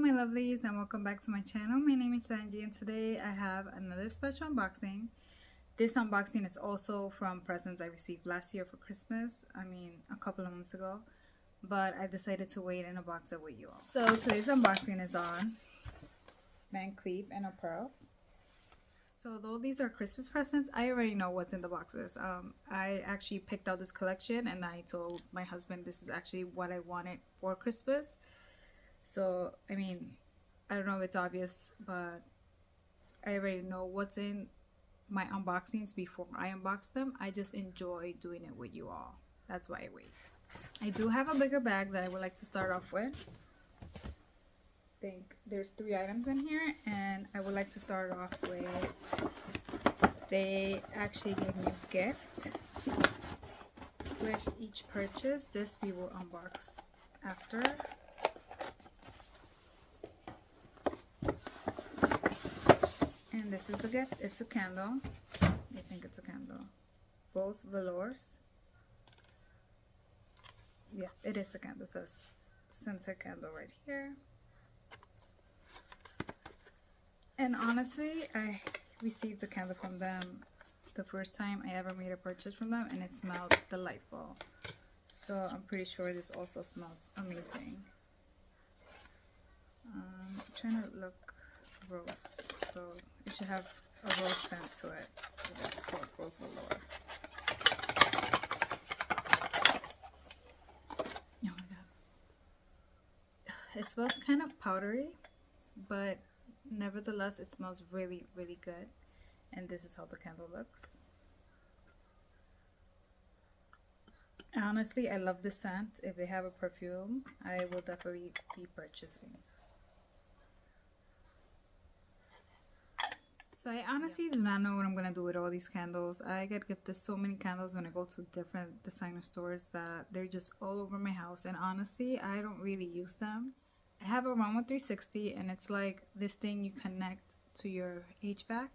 my lovelies, and welcome back to my channel. My name is Angie, and today I have another special unboxing. This unboxing is also from presents I received last year for Christmas. I mean, a couple of months ago, but I decided to wait and unbox it with you all. So today's unboxing is on MINK, Cleef Arpels. So though these are Christmas presents, I already know what's in the boxes. I actually picked out this collection and I told my husband this is actually what I wanted for Christmas. So, I mean, I don't know if it's obvious, but I already know what's in my unboxings before I unbox them. I just enjoy doing it with you all. That's why I wait. I do have a bigger bag that I would like to start off with. I think there's 3 items in here, and I would like to start off with, they actually gave me a gift with each purchase. This we will unbox after. And this is the gift. It's a candle. I think it's a candle. Rose velours. Yeah, it is a candle. It says scented candle right here. And honestly, I received the candle from them the first time I ever made a purchase from them, and it smelled delightful. So I'm pretty sure this also smells amazing. I'm trying to look rose, so it should have a rose scent to it. It's called rose velour. Oh my god. It smells kind of powdery, but nevertheless it smells really, really good. And this is how the candle looks. Honestly, I love the scent. If they have a perfume, I will definitely be purchasing. So I honestly do not know what I'm going to do with all these candles. I get gifted so many candles when I go to different designer stores that they're just all over my house. And honestly, I don't really use them. I have a Aroma 360, and it's like this thing you connect to your HVAC.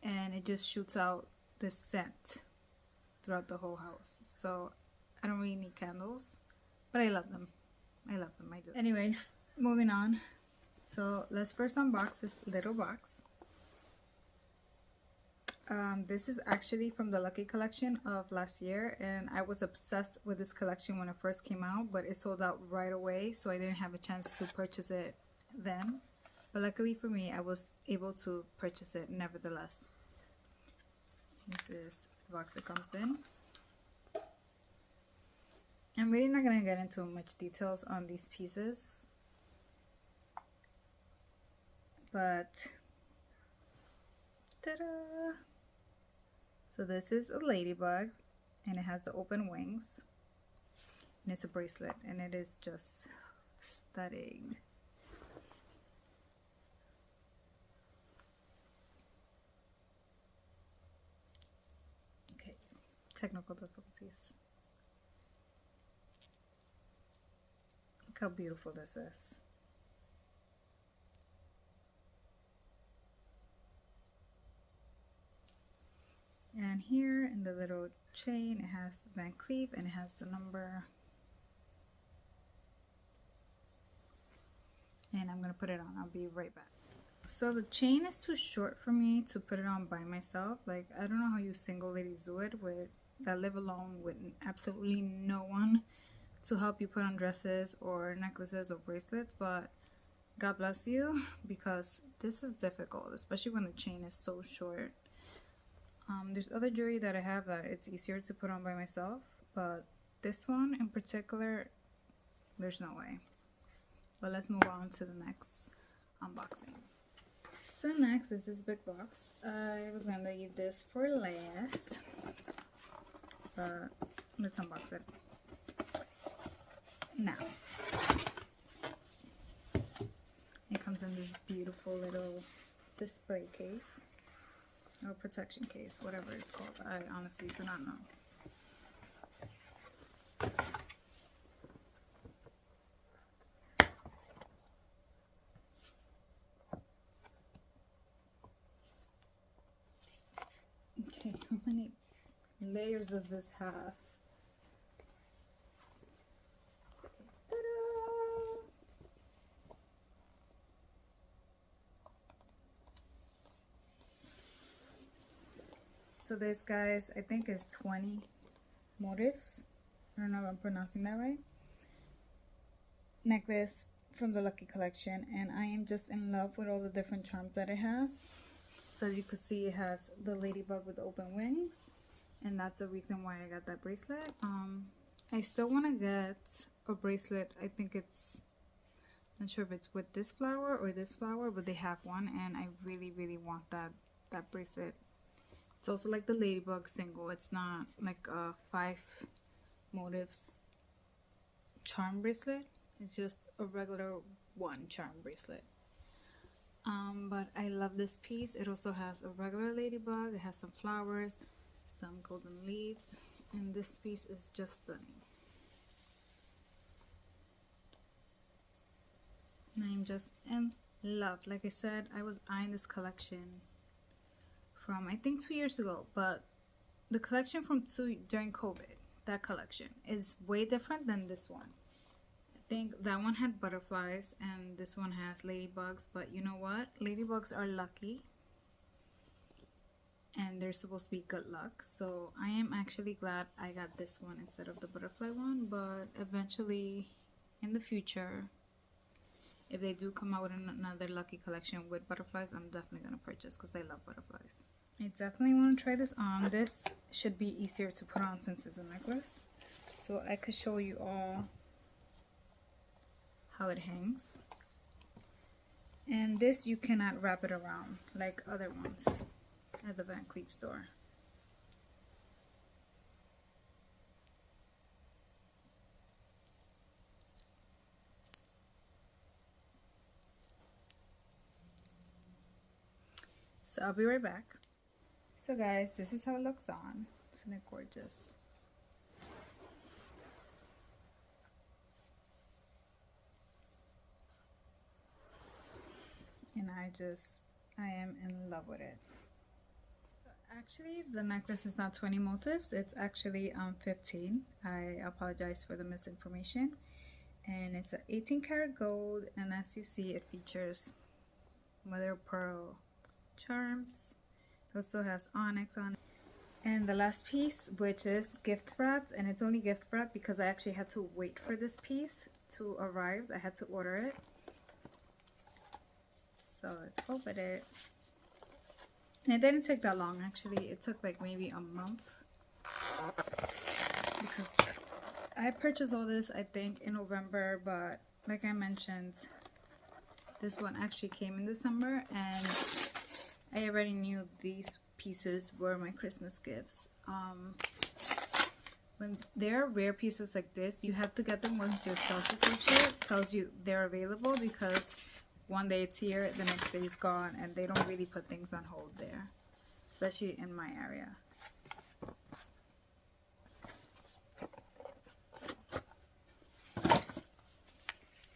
And it just shoots out this scent throughout the whole house. So I don't really need candles, but I love them. I love them, I do. Anyways, moving on. So let's first unbox this little box. This is actually from the Lucky collection of last year, and I was obsessed with this collection when it first came out, but it sold out right away, so I didn't have a chance to purchase it then. But luckily for me, I was able to purchase it nevertheless. This is the box it comes in. I'm really not going to get into much details on these pieces, but ta-da! So this is a ladybug, and it has the open wings, and it's a bracelet, and it is just stunning. Okay, technical difficulties. Look how beautiful this is. And here in the little chain, it has Van Cleef, and it has the number. And I'm gonna put it on. I'll be right back. So the chain is too short for me to put it on by myself. Like, I don't know how you single ladies do it with that live alone with absolutely no one to help you put on dresses or necklaces or bracelets, but God bless you, because this is difficult, especially when the chain is so short. There's other jewelry that I have that it's easier to put on by myself, but this one in particular, there's no way. But let's move on to the next unboxing. So next is this big box. I was gonna leave this for last, but let's unbox it now. It comes in this beautiful little display case. Or protection case, whatever it's called. I honestly do not know. Okay, how many layers does this have? Ta-da! So this, guys, I think is 20 motifs. I don't know if I'm pronouncing that right. Necklace from the Lucky collection, and I am just in love with all the different charms that it has. So as you can see, it has the ladybug with open wings, and that's the reason why I got that bracelet. I still want to get a bracelet. I think it's, not sure if it's with this flower or this flower, but they have one, and I really want that bracelet. It's also like the ladybug single. It's not like a 5 motifs charm bracelet. It's just a regular 1 charm bracelet. But I love this piece. It also has a regular ladybug. It has some flowers, some golden leaves, and this piece is just stunning. And I'm just in love. Like I said, I was eyeing this collection from I think 2 years ago, but the collection from during COVID, that collection is way different than this one. I think that one had butterflies and this one has ladybugs, but you know what? Ladybugs are lucky and they're supposed to be good luck, so I am actually glad I got this one instead of the butterfly one. But eventually in the future, if they do come out with another lucky collection with butterflies, I'm definitely going to purchase because I love butterflies. I definitely want to try this on. This should be easier to put on since it's a necklace. So I could show you all how it hangs. And this you cannot wrap it around like other ones at the Van Cleef store. So I'll be right back. So guys, this is how it looks on. Isn't it gorgeous? And I am in love with it. Actually, the necklace is not 20 motifs. It's actually 15. I apologize for the misinformation. And it's an 18 karat gold, and as you see, it features mother of pearl charms. It also has onyx on it. And the last piece, which is gift wrapped, and it's only gift wrapped because I actually had to wait for this piece to arrive. I had to order it. So let's open it. And it didn't take that long, actually. It took like maybe a month because I purchased all this I think in November, but like I mentioned, this one actually came in December, and I already knew these pieces were my Christmas gifts. When there are rare pieces like this, you have to get them once your sales associate tells you they're available, because one day it's here, the next day it's gone, and they don't really put things on hold there, especially in my area.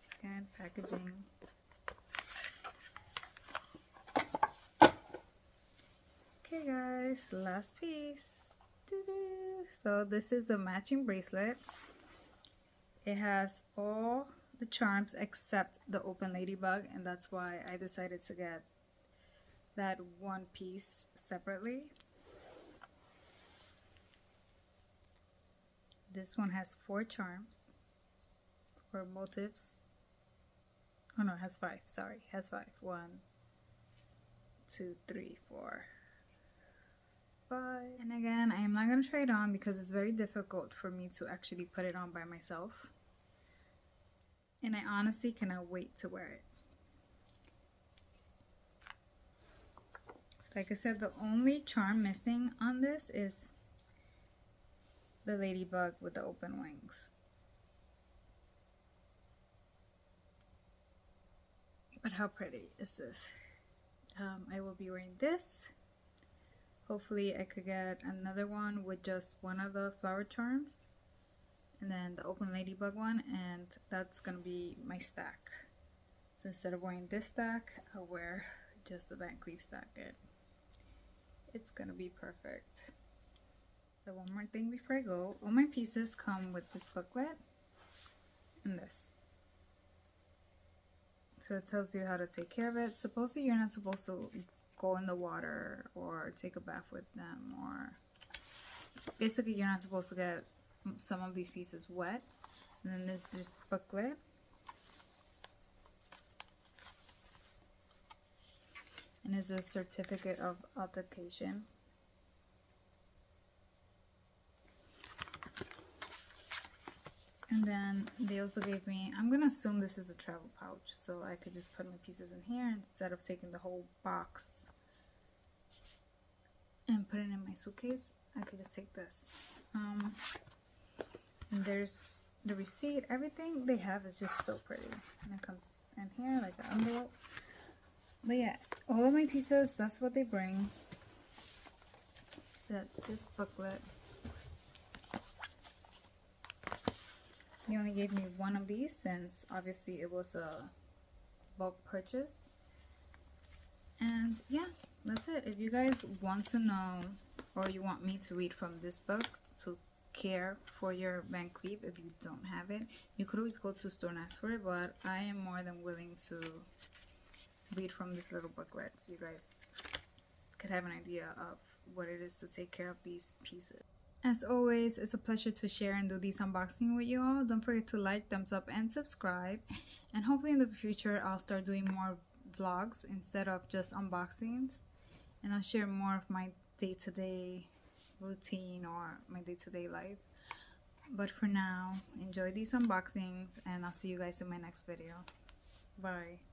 Scan packaging. Okay guys, last piece. So this is the matching bracelet. It has all the charms except the open ladybug, and that's why I decided to get that one piece separately. This one has 4 charms, 4 motifs. Oh no, it has 5. Sorry, it has 5. 1, 2, 3, 4, 5. And again, I am not going to try it on because it's very difficult for me to actually put it on by myself. And I honestly cannot wait to wear it. So like I said, the only charm missing on this is the ladybug with the open wings. But how pretty is this? I will be wearing this. Hopefully I could get another one with just one of the flower charms, and then the open ladybug one, and that's gonna be my stack. So instead of wearing this stack, I'll wear just the Van Cleef stack. It's gonna be perfect. So one more thing before I go, all my pieces come with this booklet and this. So it tells you how to take care of it. Supposedly you're not supposed to go in the water or take a bath with them, or basically you're not supposed to get some of these pieces wet. And then there's this booklet. And it's a certificate of authentication. And then they also gave me, I'm gonna assume this is a travel pouch, so I could just put my pieces in here instead of taking the whole box and put it in my suitcase. I could just take this. And there's the receipt. Everything they have is just so pretty, and it comes in here like an envelope. But yeah, all of my pieces, that's what they bring. So this booklet. They only gave me one of these since obviously it was a bulk purchase. And yeah, that's it. If you guys want to know, or you want me to read from this book to care for your Van Cleef, if you don't have it, you could always go to the store and ask for it, but I am more than willing to read from this little booklet so you guys could have an idea of what it is to take care of these pieces. As always, it's a pleasure to share and do these unboxing with you all. Don't forget to like, thumbs up, and subscribe. And hopefully in the future, I'll start doing more vlogs instead of just unboxings. And I'll share more of my day-to-day routine or my day-to-day life. But for now, enjoy these unboxings, and I'll see you guys in my next video. Bye.